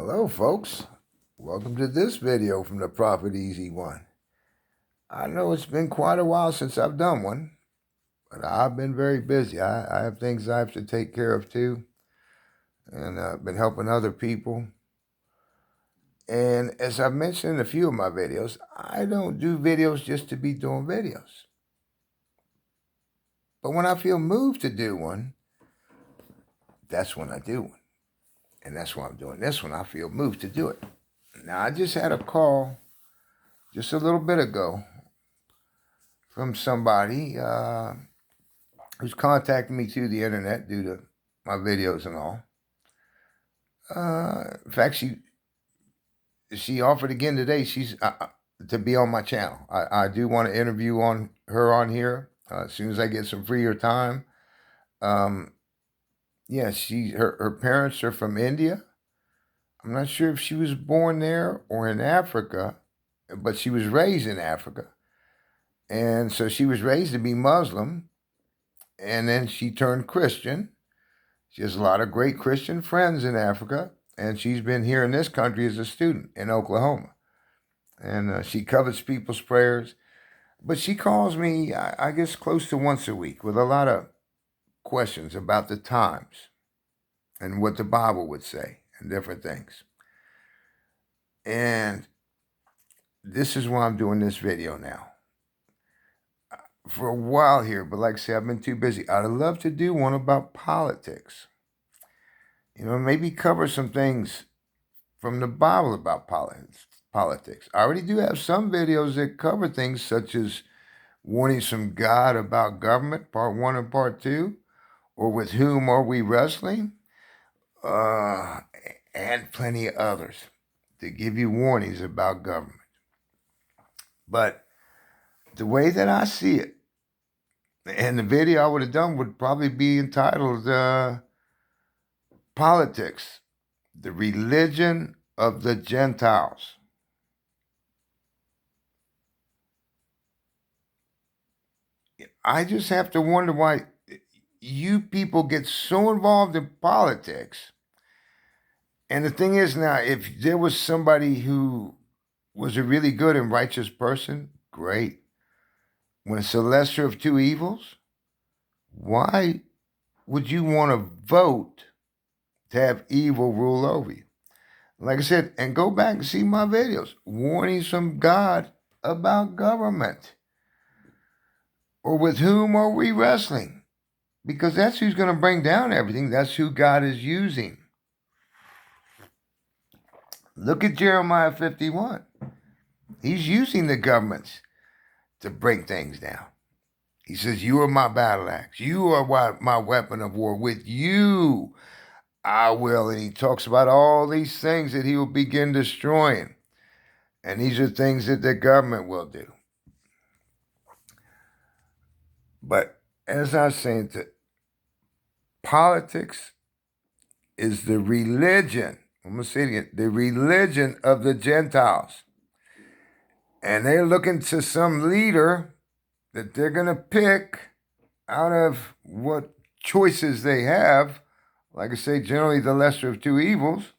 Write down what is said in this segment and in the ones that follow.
Hello, folks. Welcome to this video from the Prophet Easy One. I know it's been quite a while since I've done one, but I've been very busy. I have things I have to take care of too, and I've been helping other people. And as I've mentioned in a few of my videos, I don't do videos just to be doing videos. But when I feel moved to do one, that's when I do one. And that's why I'm doing this one. I feel moved to do it. Now, I just had a call just a little bit ago from somebody who's contacting me through the internet due to my videos and all. In fact, she offered again today. She's to be on my channel. I do want to interview her on here as soon as I get some freer time. Yeah, her parents are from India. I'm not sure if she was born there or in Africa, but she was raised in Africa. And so she was raised to be Muslim, and then she turned Christian. She has a lot of great Christian friends in Africa, and she's been here in this country as a student in Oklahoma. And she covets people's prayers. But she calls me, I guess, close to once a week with a lot of questions about the times and what the Bible would say and different things. And this is why I'm doing this video now. For a while here, but like I say, I've been too busy. I'd love to do one about politics. You know, maybe cover some things from the Bible about politics. I already do have some videos that cover things such as warnings from God about government, part 1 and part 2, or with whom are we wrestling, and plenty of others to give you warnings about government. But the way that I see it, and the video I would have done would probably be entitled Politics, the Religion of the Gentiles. I just have to wonder why you people get so involved in politics. And the thing is now, if there was somebody who was a really good and righteous person, great. When it's the lesser of two evils, why would you want to vote to have evil rule over you? Like I said, and go back and see my videos, warnings from God about government. Or with whom are we wrestling? Because that's who's going to bring down everything. That's who God is using. Look at Jeremiah 51. He's using the governments to bring things down. He says, you are my battle axe. You are my weapon of war. With you I will. And he talks about all these things that he will begin destroying. And these are things that the government will do. But as I was saying, politics is the religion. I'm going to say it again. The religion of the Gentiles. And they're looking to some leader that they're going to pick out of what choices they have. Like I say, generally the lesser of two evils.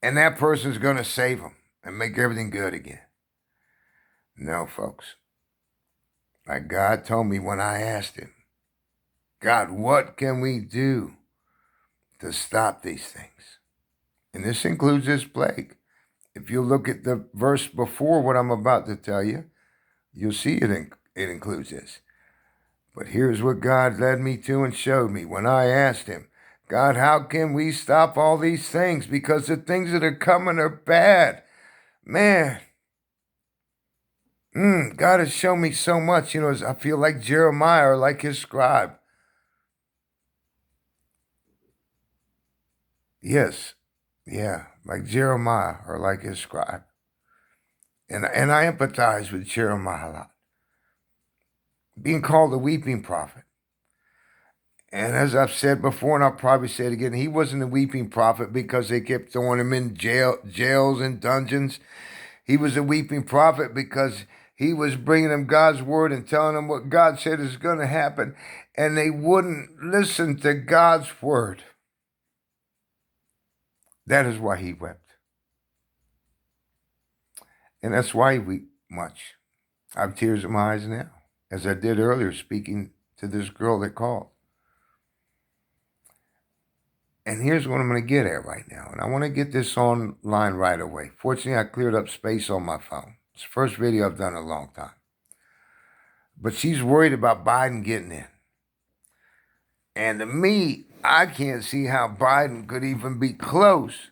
And that person's going to save them and make everything good again. No, folks. Like God told me when I asked him, God, what can we do to stop these things? And this includes this plague. If you look at the verse before what I'm about to tell you, you'll see it includes this. But here's what God led me to and showed me when I asked him, God, how can we stop all these things? Because the things that are coming are bad. Man, God has shown me so much. You know, I feel like Jeremiah or like his scribe. Yes, yeah, like Jeremiah or like his scribe. And I empathize with Jeremiah a lot. Being called a weeping prophet. And as I've said before, and I'll probably say it again, he wasn't a weeping prophet because they kept throwing him in jails and dungeons. He was a weeping prophet because he was bringing them God's word and telling them what God said is going to happen. And they wouldn't listen to God's word. That is why he wept. And that's why he wept much. I have tears in my eyes now, as I did earlier speaking to this girl that called. And here's what I'm going to get at right now. And I want to get this online right away. Fortunately, I cleared up space on my phone. It's the first video I've done in a long time. But she's worried about Biden getting in. And to me, I can't see how Biden could even be close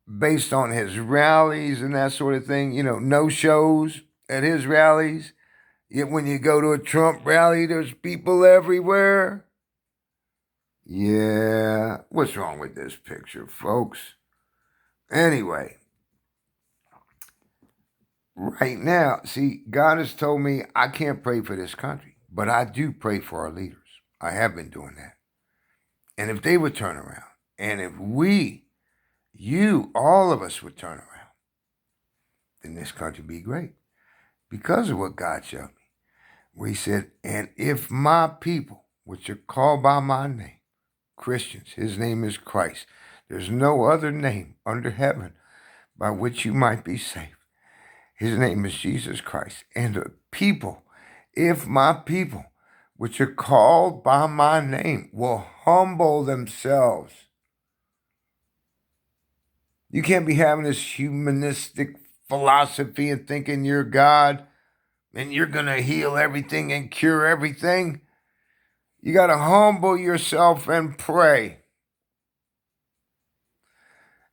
based on his rallies and that sort of thing. You know, no shows at his rallies. Yet when you go to a Trump rally, there's people everywhere. Yeah, what's wrong with this picture, folks? Anyway, right now, see, God has told me I can't pray for this country, but I do pray for our leaders. I have been doing that. And if they would turn around, and if all of us would turn around, then this country would be great. Because of what God showed me, where he said, and if my people, which are called by my name, Christians, his name is Christ. There's no other name under heaven by which you might be saved. His name is Jesus Christ. And the people, if my people, which are called by my name, will humble themselves. You can't be having this humanistic philosophy and thinking you're God and you're going to heal everything and cure everything. You got to humble yourself and pray.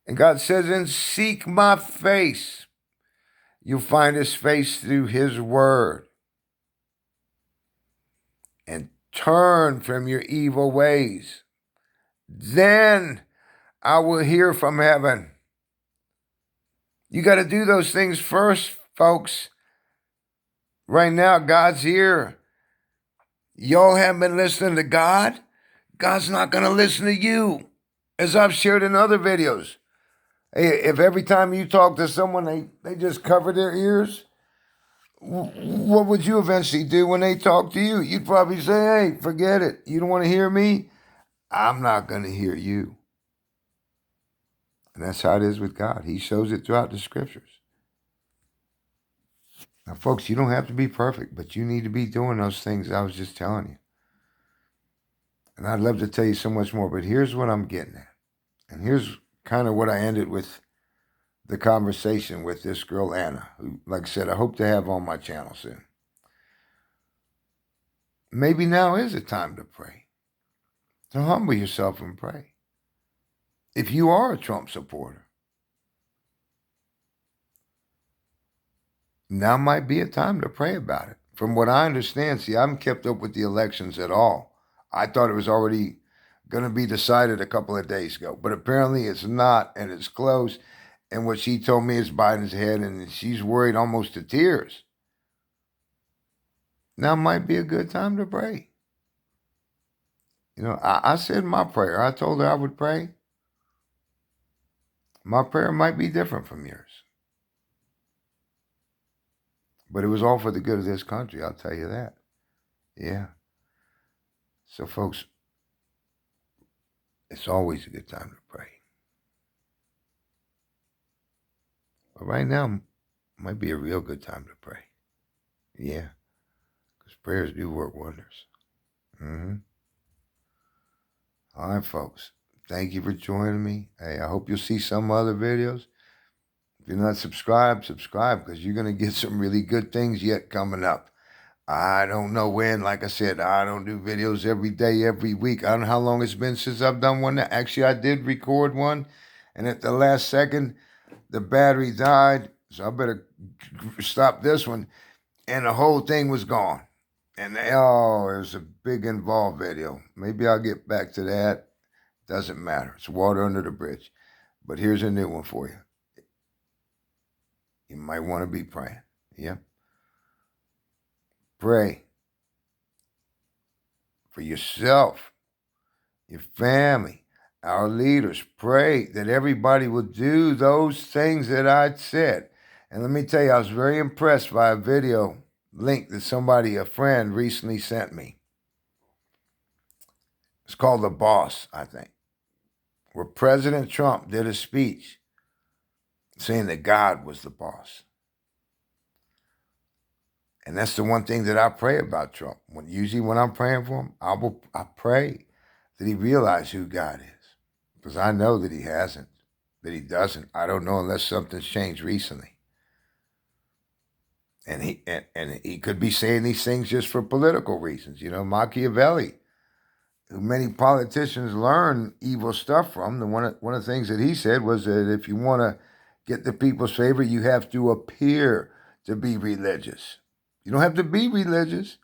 And God says, and seek my face. You'll find his face through his word. And turn from your evil ways. Then I will hear from heaven. You got to do those things first, folks. Right now, God's here. Y'all haven't been listening to God. God's not going to listen to you. As I've shared in other videos. Hey, if every time you talk to someone, they just cover their ears, what would you eventually do when they talk to you? You'd probably say, hey, forget it. You don't want to hear me? I'm not going to hear you. And that's how it is with God. He shows it throughout the scriptures. Now, folks, you don't have to be perfect, but you need to be doing those things I was just telling you. And I'd love to tell you so much more, but here's what I'm getting at. And here's kind of what I ended with the conversation with this girl, Anna, who, like I said, I hope to have on my channel soon. Maybe now is the time to pray. To humble yourself and pray. If you are a Trump supporter, now might be a time to pray about it. From what I understand, see, I haven't kept up with the elections at all. I thought it was already going to be decided a couple of days ago, but apparently it's not, and it's close. And what she told me is Biden's ahead, and she's worried almost to tears. Now might be a good time to pray. You know, I said my prayer. I told her I would pray. My prayer might be different from yours. But it was all for the good of this country, I'll tell you that. Yeah. So, folks, it's always a good time to pray. But right now might be a real good time to pray. Yeah. Because prayers do work wonders. All right, folks. Thank you for joining me. Hey, I hope you'll see some other videos. If you're not subscribed, subscribe, because you're going to get some really good things yet coming up. I don't know when. Like I said, I don't do videos every day, every week. I don't know how long it's been since I've done one. Actually, I did record one, and at the last second, the battery died, so I better stop this one. And the whole thing was gone. And it was a big involved video. Maybe I'll get back to that. Doesn't matter. It's water under the bridge. But here's a new one for you. You might want to be praying. Yeah. Pray for yourself, your family, our leaders. Pray that everybody will do those things that I said. And let me tell you, I was very impressed by a video link that a friend recently sent me. It's called The Boss, I think. where President Trump did a speech saying that God was the boss. And that's the one thing that I pray about Trump. Usually when I'm praying for him, I pray that he realizes who God is. Because I know that he hasn't, that he doesn't. I don't know unless something's changed recently. And he could be saying these things just for political reasons. Machiavelli, who many politicians learn evil stuff from, one of the things that he said was that if you want to get the people's favor, you have to appear to be religious. You don't have to be religious.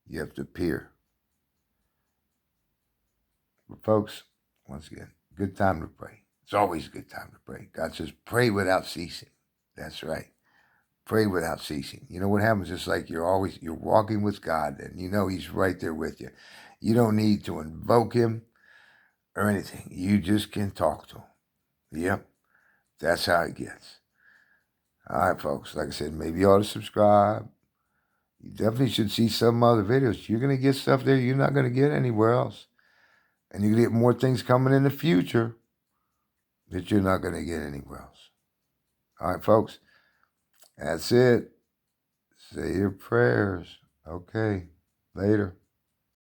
You have to appear. But folks, once again, good time to pray. It's always a good time to pray. God says, pray without ceasing. That's right. Pray without ceasing. You know what happens? It's like you're walking with God, and you know he's right there with you. You don't need to invoke him or anything. You just can talk to him. Yep. That's how it gets. All right, folks. Like I said, maybe you ought to subscribe. You definitely should see some other videos. You're going to get stuff there you're not going to get anywhere else. And you're going to get more things coming in the future that you're not going to get anywhere else. All right, folks. That's it. Say your prayers. Okay. Later.